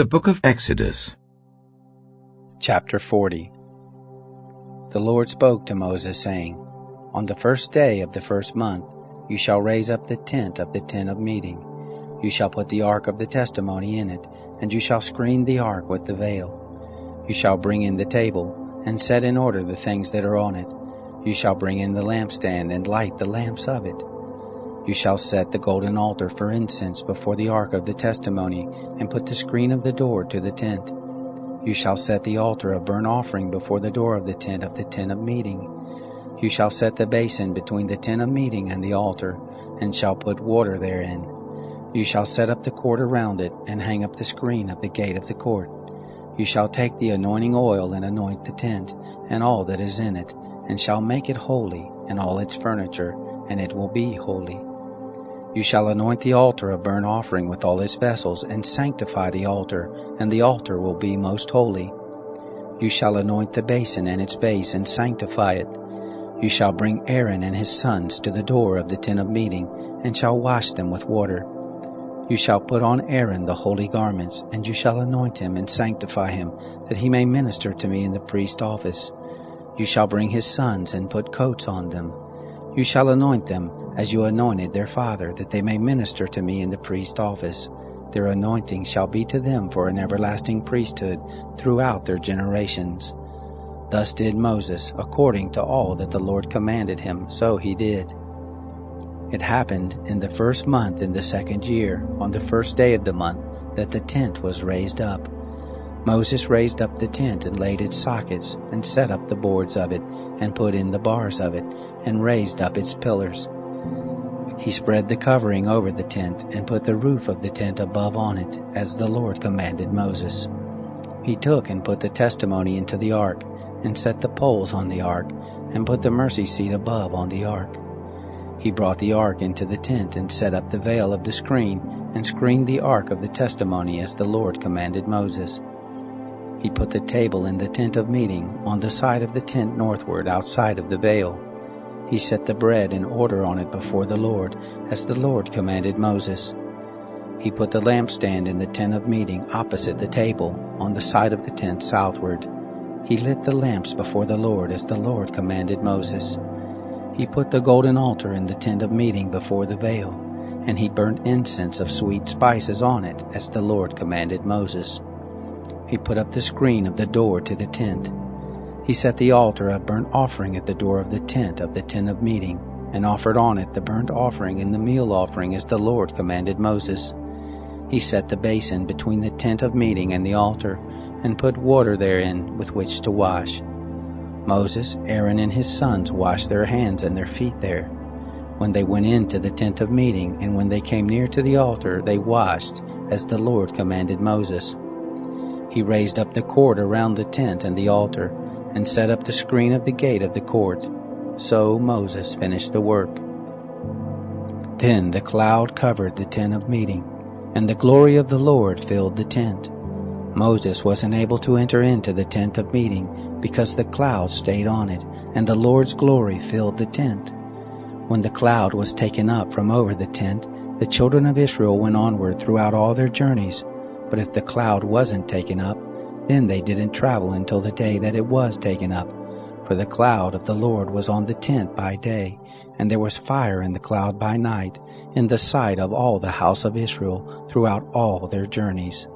The Book of Exodus. Chapter 40. The Lord spoke to Moses, saying, On the first day of the first month you shall raise up the tent of meeting. You shall put the ark of the testimony in it, and you shall screen the ark with the veil. You shall bring in the table, and set in order the things that are on it. You shall bring in the lampstand, and light the lamps of it. You shall set the golden altar for incense before the ark of the testimony, and put the screen of the door to the tent. You shall set the altar of burnt offering before the door of the tent of meeting. You shall set the basin between the tent of meeting and the altar, and shall put water therein. You shall set up the court around it, and hang up the screen of the gate of the court. You shall take the anointing oil and anoint the tent, and all that is in it, and shall make it holy, and all its furniture, and it will be holy. You shall anoint the altar of burnt offering with all its vessels, and sanctify the altar, and the altar will be most holy. You shall anoint the basin and its base, and sanctify it. You shall bring Aaron and his sons to the door of the tent of meeting, and shall wash them with water. You shall put on Aaron the holy garments, and you shall anoint him and sanctify him, that he may minister to me in the priest's office. You shall bring his sons and put coats on them. You shall anoint them as you anointed their father, that they may minister to me in the priest's office. Their anointing shall be to them for an everlasting priesthood throughout their generations. Thus did Moses, according to all that the Lord commanded him, so he did. It happened in the first month in the second year, on the first day of the month, that the tent was raised up. Moses raised up the tent and laid its sockets, and set up the boards of it, and put in the bars of it, and raised up its pillars. He spread the covering over the tent, and put the roof of the tent above on it, as the Lord commanded Moses. He took and put the testimony into the ark, and set the poles on the ark, and put the mercy seat above on the ark. He brought the ark into the tent, and set up the veil of the screen, and screened the ark of the testimony as the Lord commanded Moses. He put the table in the tent of meeting on the side of the tent northward outside of the veil. He set the bread in order on it before the Lord, as the Lord commanded Moses. He put the lampstand in the tent of meeting opposite the table, on the side of the tent southward. He lit the lamps before the Lord, as the Lord commanded Moses. He put the golden altar in the tent of meeting before the veil, and he burnt incense of sweet spices on it, as the Lord commanded Moses. He put up the screen of the door to the tent. He set the altar of burnt offering at the door of the tent of meeting, and offered on it the burnt offering and the meal offering as the Lord commanded Moses. He set the basin between the tent of meeting and the altar, and put water therein with which to wash. Moses, Aaron, and his sons washed their hands and their feet there. When they went into the tent of meeting, and when they came near to the altar, they washed, as the Lord commanded Moses. He raised up the court around the tent and the altar, and set up the screen of the gate of the court. So Moses finished the work. Then the cloud covered the tent of meeting, and the glory of the Lord filled the tent. Moses wasn't able to enter into the tent of meeting, because the cloud stayed on it, and the Lord's glory filled the tent. When the cloud was taken up from over the tent, the children of Israel went onward throughout all their journeys. But if the cloud wasn't taken up, then they didn't travel until the day that it was taken up. For the cloud of the Lord was on the tent by day, and there was fire in the cloud by night, in the sight of all the house of Israel throughout all their journeys.